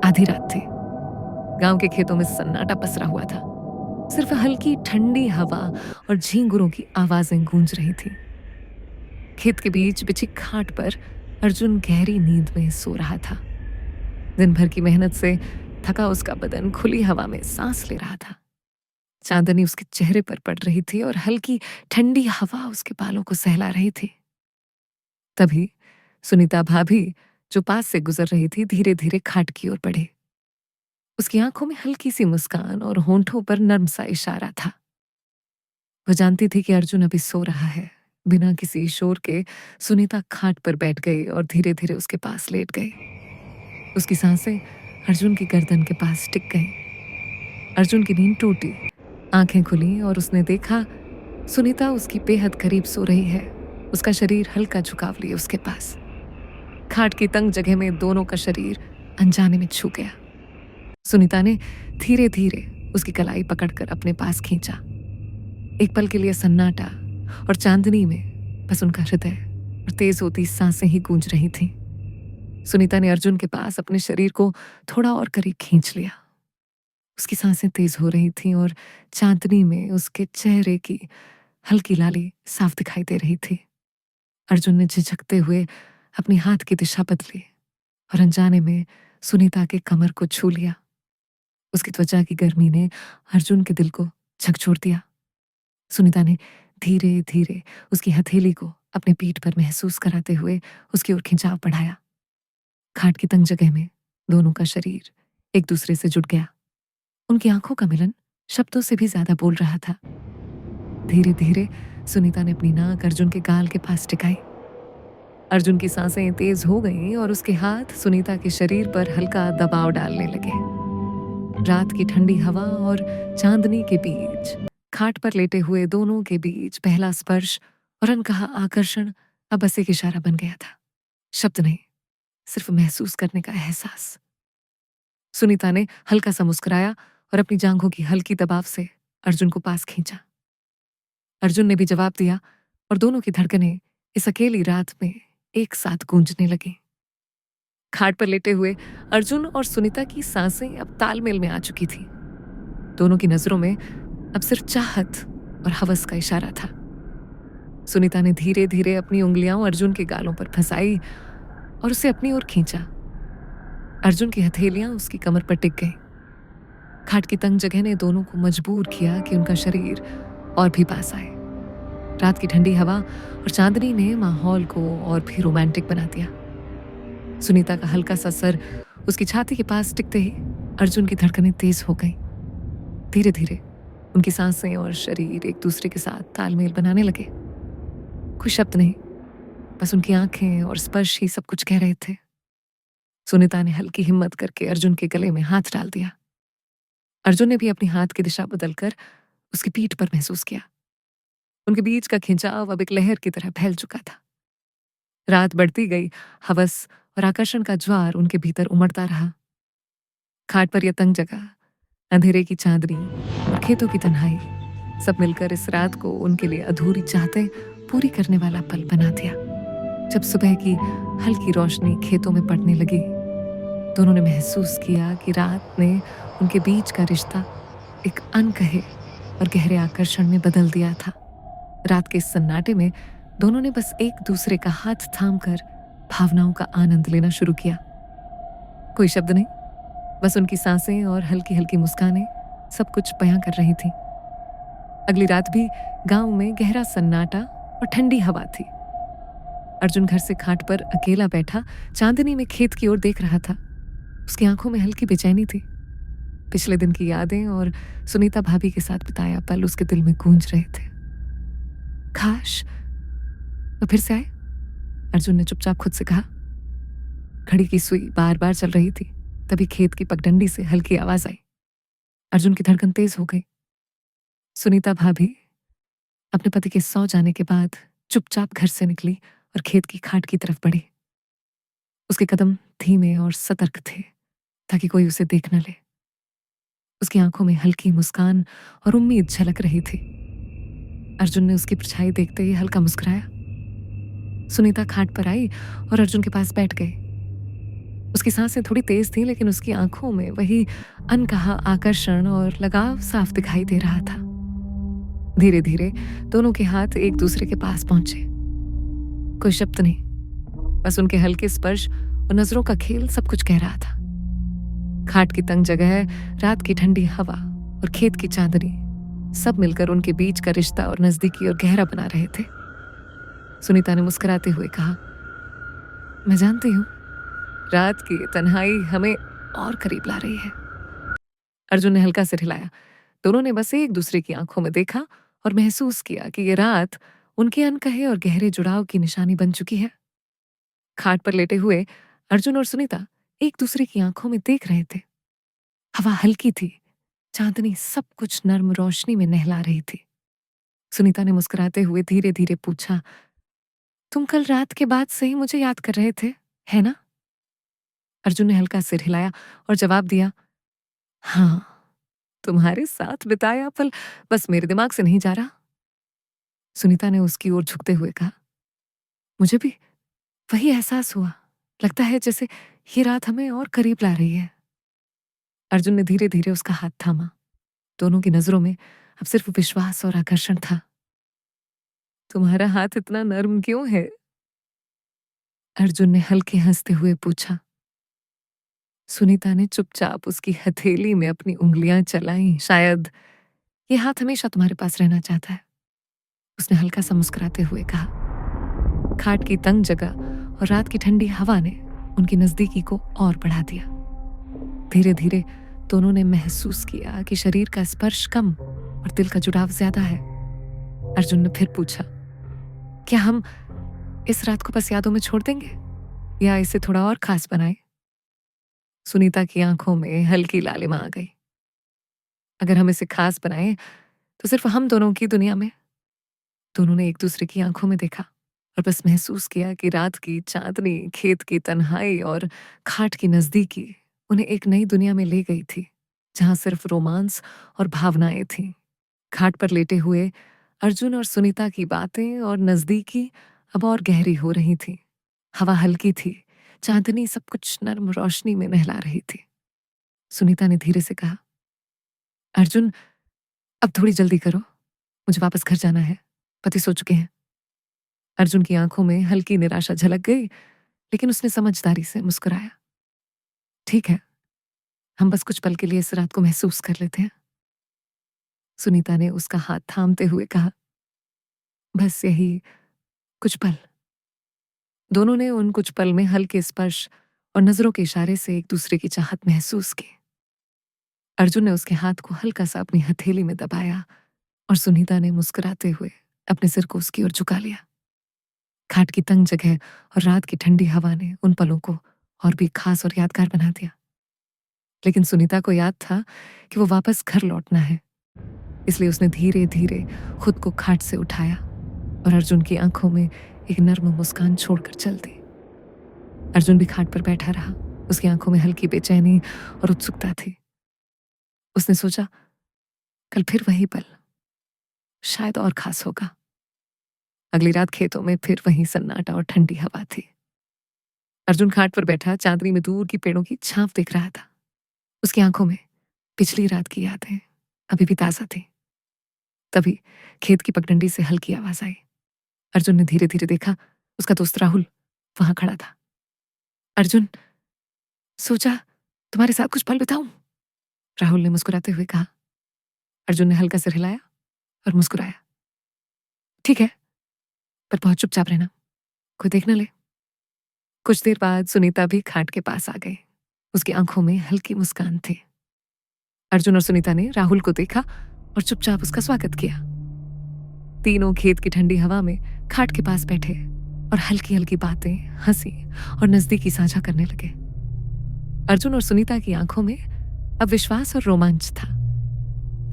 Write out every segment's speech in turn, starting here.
आधी रात थी। गांव के खेतों में सन्नाटा पसरा हुआ था। सिर्फ हल्की ठंडी हवा और झींगुरों की आवाजें गूंज रही थी। खेत के बीच बिछी खाट पर अर्जुन गहरी नींद में सो रहा था। दिन भर की मेहनत से थका उसका बदन खुली हवा में सांस ले रहा था। चांदनी उसके चेहरे पर पड़ रही थी और हल्की ठंडी हवा उसके बालों को सहला रही थी। तभी सुनीता भाभी, जो पास से गुजर रही थी, धीरे धीरे खाट की ओर बढ़ी। उसकी आंखों में हल्की सी मुस्कान और होंठों पर नर्म सा इशारा था। वो जानती थी कि अर्जुन अभी सो रहा है। बिना किसी शोर के सुनीता खाट पर बैठ गई और धीरे धीरे उसके पास लेट गई। उसकी सांसें अर्जुन की गर्दन के पास टिक गईं। अर्जुन की नींद टूटी, आंखें खुली और उसने देखा सुनीता उसकी बेहद करीब सो रही है। उसका शरीर हल्का झुकाव लिए उसके पास। खाट की तंग जगह में दोनों का शरीर अनजाने में छू गया। सुनीता ने धीरे धीरे उसकी कलाई पकड़कर अपने पास खींचा। एक पल के लिए सन्नाटा और चांदनी में बस उनका हृदय और तेज होती सांसें ही गूंज रही थीं। सुनीता ने अर्जुन के पास अपने शरीर को थोड़ा और करीब खींच लिया। उसकी सांसें तेज हो रही थीं और चांदनी में उसके चेहरे की हल्की लाली साफ दिखाई दे रही थी। अर्जुन ने झिझकते हुए अपनी हाथ की दिशा बदली और अनजाने में सुनीता के कमर को छू लिया। उसकी त्वचा की गर्मी ने अर्जुन के दिल को झकझोर दिया। सुनीता ने धीरे धीरे उसकी हथेली को अपने पीठ पर महसूस कराते हुए उसकी ओर खिंचाव बढ़ाया। खाट की तंग जगह में दोनों का शरीर एक दूसरे से जुट गया। उनकी आंखों का मिलन शब्दों से भी ज्यादा बोल रहा था। धीरे धीरे सुनीता ने अपनी नाक अर्जुन के गाल के पास टिकाई। अर्जुन की सांसें तेज हो गईं और उसके हाथ सुनीता के शरीर पर हल्का दबाव डालने लगे। रात की ठंडी हवा और चांदनी के बीच खाट पर लेटे हुए दोनों के बीच पहला स्पर्श और अनकहा आकर्षण अब बस एक इशारा बन गया था। शब्द नहीं, सिर्फ महसूस करने का एहसास। सुनीता ने हल्का सा मुस्कुराया और अपनी जांघों की हल्की दबाव से अर्जुन को पास खींचा। अर्जुन ने भी जवाब दिया और दोनों की धड़कनें इस अकेली रात में एक साथ गूंजने लगी। खाट पर लेटे हुए अर्जुन और सुनीता की सांसें अब तालमेल में आ चुकी थी। दोनों की नजरों में अब सिर्फ चाहत और हवस का इशारा था। सुनीता ने धीरे धीरे अपनी उंगलियां अर्जुन के गालों पर फंसाई और उसे अपनी ओर खींचा। अर्जुन की हथेलियां उसकी कमर पर टिक गईं। खाट की तंग जगह ने दोनों को मजबूर किया कि उनका शरीर और भी पास आए। रात की ठंडी हवा और चांदनी ने माहौल को और भी रोमांटिक बना दिया। सुनीता का हल्का सा सर उसकी छाती के पास टिकते ही अर्जुन की धड़कनें तेज हो गईं। धीरे धीरे उनकी सांसें और शरीर एक दूसरे के साथ तालमेल बनाने लगे। कोई शब्द नहीं, बस उनकी आंखें और स्पर्श ही सब कुछ कह रहे थे। सुनीता ने हल्की हिम्मत करके अर्जुन के गले में हाथ डाल दिया। अर्जुन ने भी अपनी हाथ की दिशा बदलकर उसकी पीठ पर महसूस किया। उनके बीच का खिंचाव अब एक लहर की तरह फैल चुका था। रात बढ़ती गई, हवस और आकर्षण का ज्वार उनके भीतर उमड़ता रहा। खाट पर यह तंग जगह, अंधेरे की चांदनी और खेतों की तन्हाई सब मिलकर इस रात को उनके लिए अधूरी चाहतें पूरी करने वाला पल बना दिया। जब सुबह की हल्की रोशनी खेतों में पड़ने लगी, दोनों ने महसूस किया कि रात ने उनके बीच का रिश्ता एक अनकहे और गहरे आकर्षण में बदल दिया था। रात के इस सन्नाटे में दोनों ने बस एक दूसरे का हाथ थामकर भावनाओं का आनंद लेना शुरू किया। कोई शब्द नहीं, बस उनकी सांसें और हल्की हल्की मुस्कानें सब कुछ बयां कर रही थी। अगली रात भी गांव में गहरा सन्नाटा और ठंडी हवा थी। अर्जुन घर से खाट पर अकेला बैठा चांदनी में खेत की ओर देख रहा था। उसकी आंखों में हल्की बेचैनी थी। पिछले दिन की यादें और सुनीता भाभी के साथ बिताया पल उसके दिल में गूंज रहे थे। काश वो फिर से आए, अर्जुन ने चुपचाप खुद से कहा। घड़ी की सुई बार बार चल रही थी। तभी खेत की पगडंडी से हल्की आवाज आई। अर्जुन की धड़कन तेज हो गई। सुनीता भाभी अपने पति के सौ जाने के बाद चुपचाप घर से निकली और खेत की खाट की तरफ बढ़ी। उसके कदम धीमे और सतर्क थे ताकि कोई उसे देख न ले। उसकी आंखों में हल्की मुस्कान और उम्मीद झलक रही थी। अर्जुन ने उसकी परछाई देखते ही हल्का मुस्कुराया। सुनीता खाट पर आई और अर्जुन के पास बैठ गई। उसकी सांसें थोड़ी तेज थीं, लेकिन उसकी आंखों में वही अनकहा आकर्षण और लगाव साफ दिखाई दे रहा था। धीरे धीरे दोनों के हाथ एक दूसरे के पास पहुंचे। कोई शब्द नहीं, बस उनके हल्के स्पर्श और नजरों का खेल सब कुछ कह रहा था। खाट की तंग जगह, रात की ठंडी हवा और खेत की चांदनी सब मिलकर उनके बीच का रिश्ता और नजदीकी और गहरा बना रहे थे। सुनीता ने मुस्कुराते हुए कहा, मैं जानती हूँ, रात की तन्हाई हमें और करीब ला रही है। अर्जुन ने हल्का सिर हिलाया। दोनों ने बस एक दूसरे की आंखों में देखा और महसूस किया कि ये रात उनके अनकहे और गहरे जुड़ाव की निशानी बन चुकी है। खाट पर लेटे हुए अर्जुन और सुनीता एक दूसरे की आंखों में देख रहे थे। हवा हल्की थी, चांदनी सब कुछ नर्म रोशनी में नहला रही थी। सुनीता ने मुस्कुराते हुए धीरे धीरे पूछा, तुम कल रात के बाद से ही मुझे याद कर रहे थे, है ना? अर्जुन ने हल्का सिर हिलाया और जवाब दिया, हाँ, तुम्हारे साथ बिताया पल बस मेरे दिमाग से नहीं जा रहा। सुनीता ने उसकी ओर झुकते हुए कहा, मुझे भी वही एहसास हुआ। लगता है जैसे ये रात हमें और करीब ला रही है। अर्जुन ने धीरे धीरे उसका हाथ थामा। दोनों की नजरों में अब सिर्फ विश्वास और आकर्षण था। तुम्हारा हाथ इतना नर्म क्यों है? अर्जुन ने हल्के हंसते हुए पूछा। सुनीता ने चुपचाप उसकी हथेली में अपनी उंगलियां चलाईं। शायद ये हाथ हमेशा तुम्हारे पास रहना चाहता है, उसने हल्का सा मुस्कुराते हुए कहा। खाट की तंग जगह और रात की ठंडी हवा ने उनकी नजदीकी को और बढ़ा दिया। धीरे धीरे दोनों ने महसूस किया कि शरीर का स्पर्श कम और दिल का जुड़ाव ज्यादा है। अर्जुन ने फिर पूछा, क्या हम इस रात को बस यादों में छोड़ देंगे या इसे थोड़ा और खास बनाए? सुनीता की आंखों में हल्की लालिमा आ गई। अगर हम इसे खास बनाए तो सिर्फ हम दोनों की दुनिया में। दोनों ने एक दूसरे की आंखों में देखा और बस महसूस किया कि रात की चांदनी, खेत की तन्हाई और खाट की नजदीकी उन्हें एक नई दुनिया में ले गई थी, जहां सिर्फ रोमांस और भावनाएं थीं। खाट पर लेटे हुए अर्जुन और सुनीता की बातें और नजदीकी अब और गहरी हो रही थी। हवा हल्की थी, चांदनी सब कुछ नर्म रोशनी में नहला रही थी। सुनीता ने धीरे से कहा, अर्जुन, अब थोड़ी जल्दी करो, मुझे वापस घर जाना है, पति सो चुके हैं। अर्जुन की आंखों में हल्की निराशा झलक गई, लेकिन उसने समझदारी से मुस्कुराया। ठीक है, हम बस कुछ पल के लिए इस रात को महसूस कर लेते हैं। सुनीता ने उसका हाथ थामते हुए कहा, बस यही कुछ पल। दोनों ने उन कुछ पल में हल्के स्पर्श और नजरों के इशारे से एक दूसरे की चाहत महसूस की। अर्जुन ने उसके हाथ को हल्का सा अपनी हथेली में दबाया और सुनीता ने मुस्कुराते हुए अपने सिर को उसकी ओर झुका लिया। खाट की तंग जगह और रात की ठंडी हवा ने उन पलों को और भी खास और यादगार बना दिया। लेकिन सुनीता को याद था कि वो वापस घर लौटना है, इसलिए उसने धीरे धीरे खुद को खाट से उठाया और अर्जुन की आंखों में एक नर्म मुस्कान छोड़कर चल दी। अर्जुन भी खाट पर बैठा रहा। उसकी आंखों में हल्की बेचैनी और उत्सुकता थी। उसने सोचा, कल फिर वही पल, शायद और खास होगा। अगली रात खेतों में फिर वही सन्नाटा और ठंडी हवा थी। अर्जुन खाट पर बैठा चांदनी में दूर की पेड़ों की छांव देख रहा था। उसकी आंखों में पिछली रात की यादें अभी भी ताजा थी। तभी खेत की पगडंडी से हल्की आवाज आई। अर्जुन ने धीरे धीरे देखा, उसका दोस्त राहुल वहां खड़ा था। अर्जुन, सोचा तुम्हारे साथ कुछ पल बिताऊं? राहुल ने मुस्कुराते हुए कहा। अर्जुन ने हल्का सिर हिलाया और मुस्कुराया। ठीक है, पर बहुत चुपचाप रहना, कोई देख न ले। कुछ देर बाद सुनीता भी खाट के पास आ गई। उसकी आंखों में हल्की मुस्कान थी। अर्जुन और सुनीता ने राहुल को देखा और चुपचाप उसका स्वागत किया। तीनों खेत की ठंडी हवा में खाट के पास बैठे और हल्की हल्की बातें, हंसी और नजदीकी साझा करने लगे। अर्जुन और सुनीता की आंखों में अब विश्वास और रोमांच था।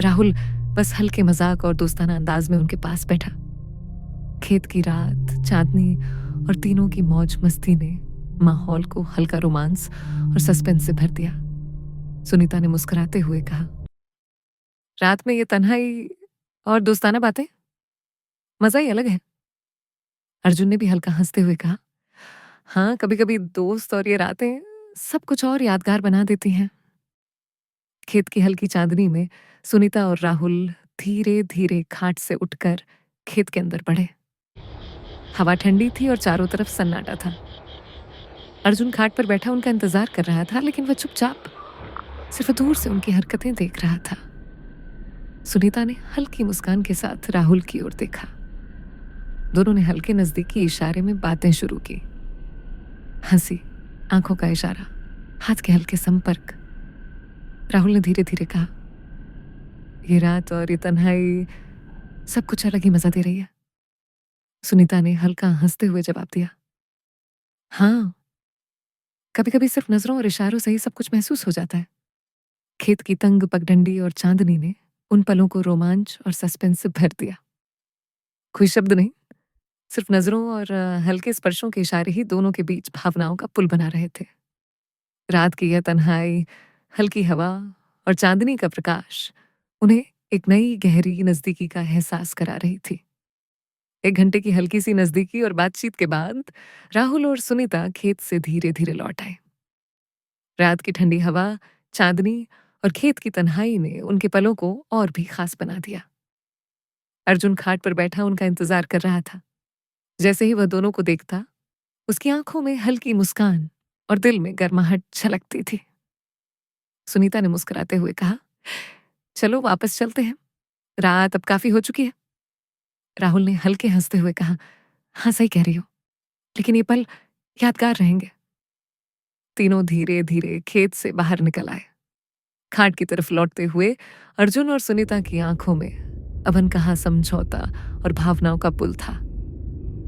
राहुल बस हल्के मजाक और दोस्ताना अंदाज में उनके पास बैठा। खेत की रात, चांदनी और तीनों की मौज मस्ती ने माहौल को हल्का रोमांस और सस्पेंस से भर दिया। सुनीता ने मुस्कुराते हुए कहा, रात में ये तन्हाई और दोस्ताना बातें, मजा ही अलग है। अर्जुन ने भी हल्का हंसते हुए कहा, हाँ, कभी कभी दोस्त और ये रातें सब कुछ और यादगार बना देती हैं। खेत की हल्की चांदनी में सुनीता और राहुल धीरे धीरे खाट से उठकर खेत के अंदर बढ़े। हवा ठंडी थी और चारों तरफ सन्नाटा था। अर्जुन खाट पर बैठा उनका इंतजार कर रहा था, लेकिन वह चुपचाप सिर्फ दूर से उनकी हरकतें देख रहा था। सुनीता ने हल्की मुस्कान के साथ राहुल की ओर देखा। दोनों ने हल्के नजदीकी इशारे में बातें शुरू की। हंसी, आंखों का इशारा, हाथ के हल्के संपर्क। राहुल ने धीरे धीरे कहा, ये रात और ये तन्हाई सब कुछ अलग ही मजा दे रही है। सुनीता ने हल्का हंसते हुए जवाब दिया, हाँ, कभी कभी सिर्फ नजरों और इशारों से ही सब कुछ महसूस हो जाता है। खेत की तंग पगडंडी और चांदनी ने उन पलों को रोमांच और सस्पेंस से भर दिया। कोई शब्द नहीं, सिर्फ नजरों और हल्के स्पर्शों के इशारे ही दोनों के बीच भावनाओं का पुल बना रहे थे। रात की यह तन्हाई, हल्की हवा और चांदनी का प्रकाश उन्हें एक नई गहरी नजदीकी का एहसास करा रही थी। 1 घंटे की हल्की सी नजदीकी और बातचीत के बाद राहुल और सुनीता खेत से धीरे धीरे लौट आए। रात की ठंडी हवा, चांदनी और खेत की तन्हाई ने उनके पलों को और भी खास बना दिया। अर्जुन खाट पर बैठा उनका इंतजार कर रहा था। जैसे ही वह दोनों को देखता, उसकी आंखों में हल्की मुस्कान और दिल में गर्माहट छलकती थी। सुनीता ने मुस्कुराते हुए कहा, चलो वापस चलते हैं, रात अब काफी हो चुकी है। राहुल ने हल्के हंसते हुए कहा, हाँ सही कह रही हो, लेकिन ये पल यादगार रहेंगे। तीनों धीरे धीरे खेत से बाहर निकल आए। खाट की तरफ लौटते हुए अर्जुन और सुनीता की आंखों में अब अनकहा समझौता और भावनाओं का पुल था।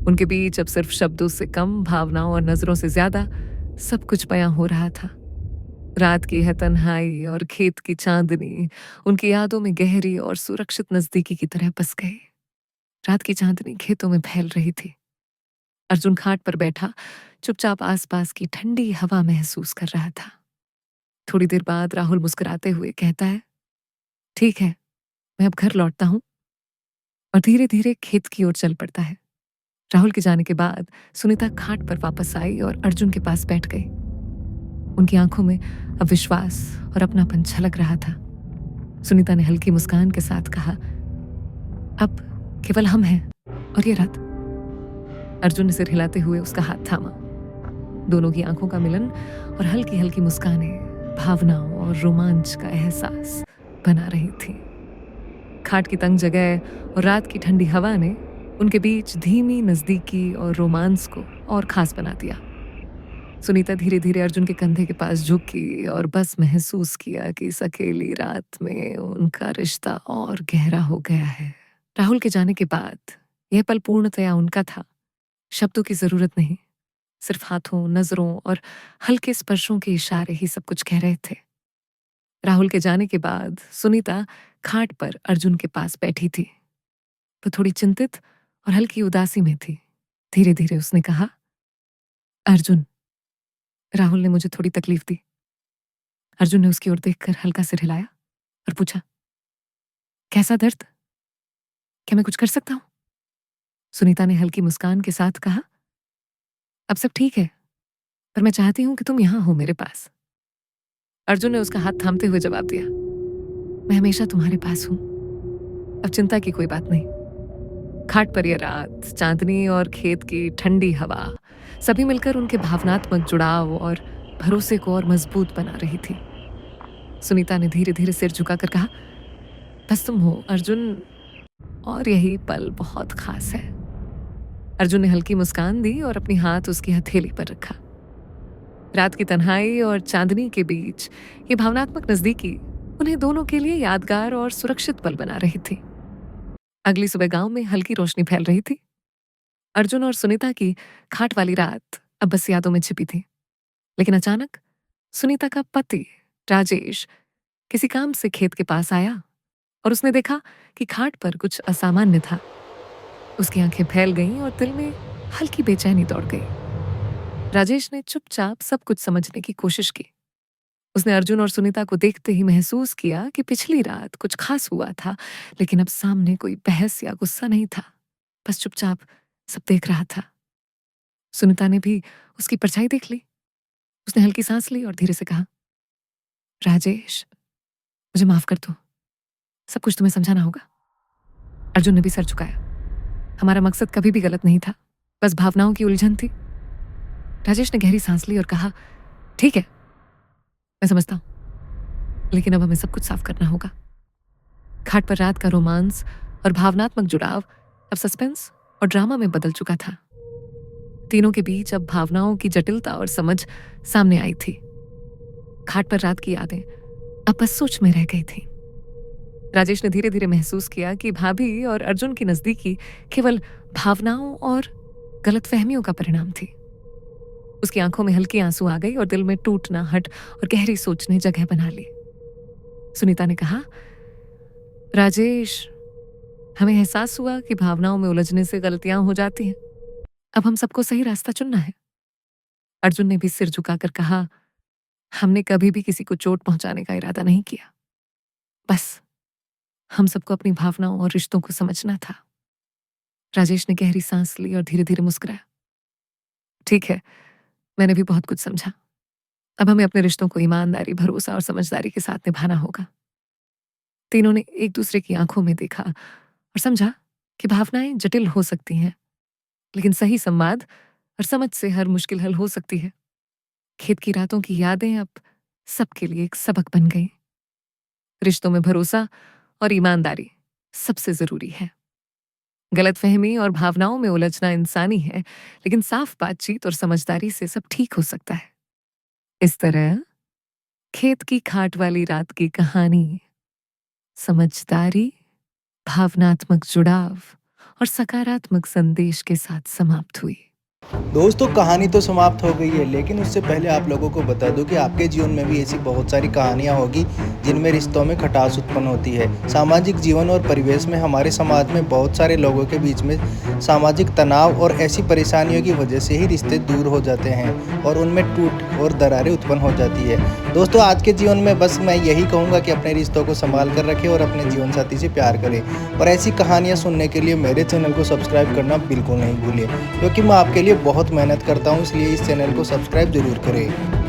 उनके बीच अब सिर्फ शब्दों से कम, भावनाओं और नजरों से ज्यादा सब कुछ बयां हो रहा था। रात की है तन्हाई और खेत की चांदनी उनकी यादों में गहरी और सुरक्षित नजदीकी की तरह बस गई। रात की चांदनी खेतों में फैल रही थी। अर्जुन खाट पर बैठा चुपचाप आसपास की ठंडी हवा महसूस कर रहा था। थोड़ी देर बाद राहुल मुस्कुराते हुए कहता है, ठीक है, मैं अब घर लौटता हूं, और धीरे धीरे खेत की ओर चल पड़ता है। राहुल के जाने के बाद सुनीता खाट पर वापस आई और अर्जुन के पास बैठ गई। उनकी आंखों में अब विश्वास और अपनापन छलक रहा था। सुनीता ने हल्की मुस्कान के साथ कहा, अब केवल हम हैं और ये रात। अर्जुन ने सिर हिलाते हुए उसका हाथ थामा। दोनों की आंखों का मिलन और हल्की हल्की मुस्कानें भावनाओं और रोमांच का एहसास बना रही थी। खाट की तंग जगह और रात की ठंडी हवा ने उनके बीच धीमी नजदीकी और रोमांस को और खास बना दिया। सुनीता धीरे धीरे अर्जुन के कंधे के पास झुकी और बस महसूस किया कि इस अकेली रात में उनका रिश्ता और गहरा हो गया है। राहुल के जाने के बाद यह पल पूर्णतया उनका था। शब्दों की जरूरत नहीं, सिर्फ हाथों, नजरों और हल्के स्पर्शों के इशारे ही सब कुछ कह रहे थे। राहुल के जाने के बाद सुनीता खाट पर अर्जुन के पास बैठी थी। वो थोड़ी चिंतित और हल्की उदासी में थी। धीरे धीरे उसने कहा, अर्जुन, राहुल ने मुझे थोड़ी तकलीफ दी। अर्जुन ने उसकी ओर देखकर हल्का सिर हिलाया और पूछा, कैसा दर्द? क्या मैं कुछ कर सकता हूं? सुनीता ने हल्की मुस्कान के साथ कहा, अब सब ठीक है, पर मैं चाहती हूं कि तुम यहां हो मेरे पास। अर्जुन ने उसका हाथ थामते हुए जवाब दिया, मैं हमेशा तुम्हारे पास हूं, अब चिंता की कोई बात नहीं। खाट पर यह रात, चांदनी और खेत की ठंडी हवा सभी मिलकर उनके भावनात्मक जुड़ाव और भरोसे को और मजबूत बना रही थी। सुनीता ने धीरे धीरे सिर झुकाकर कहा, बस तुम हो अर्जुन, और यही पल बहुत खास है। अर्जुन ने हल्की मुस्कान दी और अपनी हाथ उसकी हथेली पर रखा। रात की तन्हाई और चांदनी के बीच ये भावनात्मक नजदीकी उन्हें दोनों के लिए यादगार और सुरक्षित पल बना रही थी। अगली सुबह गांव में हल्की रोशनी फैल रही थी। अर्जुन और सुनीता की खाट वाली रात अब बस यादों में छिपी थी। लेकिन अचानक सुनीता का पति राजेश किसी काम से खेत के पास आया और उसने देखा कि खाट पर कुछ असामान्य था। उसकी आंखें फैल गईं और दिल में हल्की बेचैनी दौड़ गई। राजेश ने चुपचाप सब कुछ समझने की कोशिश की। उसने अर्जुन और सुनीता को देखते ही महसूस किया कि पिछली रात कुछ खास हुआ था, लेकिन अब सामने कोई बहस या गुस्सा नहीं था, बस चुपचाप सब देख रहा था। सुनीता ने भी उसकी परछाई देख ली। उसने हल्की सांस ली और धीरे से कहा, राजेश, मुझे माफ कर दो, सब कुछ तुम्हें समझाना होगा। अर्जुन ने भी सर झुकाया। हमारा मकसद कभी भी गलत नहीं था, बस भावनाओं की उलझन थी। राजेश ने गहरी सांस ली और कहा, ठीक है, मैं समझता हूं, लेकिन अब हमें सब कुछ साफ करना होगा। घाट पर रात का रोमांस और भावनात्मक जुड़ाव अब सस्पेंस और ड्रामा में बदल चुका था। तीनों के बीच अब भावनाओं की जटिलता और समझ सामने आई थी। घाट पर रात की यादें अब बस सोच में रह गई थी। राजेश ने धीरे धीरे महसूस किया कि भाभी और अर्जुन की नजदीकी केवल भावनाओं और गलतफहमियों का परिणाम थी। उसकी आंखों में हल्की आंसू आ गई और दिल में टूटनाहट और गहरी सोच ने जगह बना ली। सुनीता ने कहा, राजेश, हमें एहसास हुआ कि भावनाओं में उलझने से गलतियां हो जाती हैं। अब हम सबको सही रास्ता चुनना है। अर्जुन ने भी सिर झुकाकर कहा, हमने कभी भी किसी को चोट पहुंचाने का इरादा नहीं किया, बस हम सबको अपनी भावनाओं और रिश्तों को समझना था। राजेश ने गहरी सांस ली और धीरे धीरे मुस्कुराया। ठीक है, मैंने भी बहुत कुछ समझा। अब हमें अपने रिश्तों को ईमानदारी, भरोसा और समझदारी के साथ निभाना होगा। तीनों ने एक दूसरे की आंखों में देखा और समझा कि भावनाएं जटिल हो सकती हैं, लेकिन सही संवाद और समझ से हर मुश्किल हल हो सकती है। खेत की रातों की यादें अब सबके लिए एक सबक बन गई। रिश्तों में भरोसा और ईमानदारी सबसे जरूरी है। गलतफहमी और भावनाओं में उलझना इंसानी है, लेकिन साफ बातचीत और समझदारी से सब ठीक हो सकता है। इस तरह खेत की खाट वाली रात की कहानी समझदारी, भावनात्मक जुड़ाव और सकारात्मक संदेश के साथ समाप्त हुई। दोस्तों, कहानी तो समाप्त हो गई है, लेकिन उससे पहले आप लोगों को बता दूं कि आपके जीवन में भी ऐसी बहुत सारी कहानियां होगी जिनमें रिश्तों में खटास उत्पन्न होती है। सामाजिक जीवन और परिवेश में हमारे समाज में बहुत सारे लोगों के बीच में सामाजिक तनाव और ऐसी परेशानियों की वजह से ही रिश्ते दूर हो जाते हैं और उनमें टूट और दरारें उत्पन्न हो जाती है। दोस्तों, आज के जीवन में बस मैं यही कहूँगा कि अपने रिश्तों को संभाल कर रखें और अपने जीवन साथी से प्यार करें। और ऐसी कहानियाँ सुनने के लिए मेरे चैनल को सब्सक्राइब करना बिल्कुल नहीं भूलिए, क्योंकि मैं आपके लिए बहुत मेहनत करता हूँ, इसलिए इस चैनल को सब्सक्राइब जरूर करें।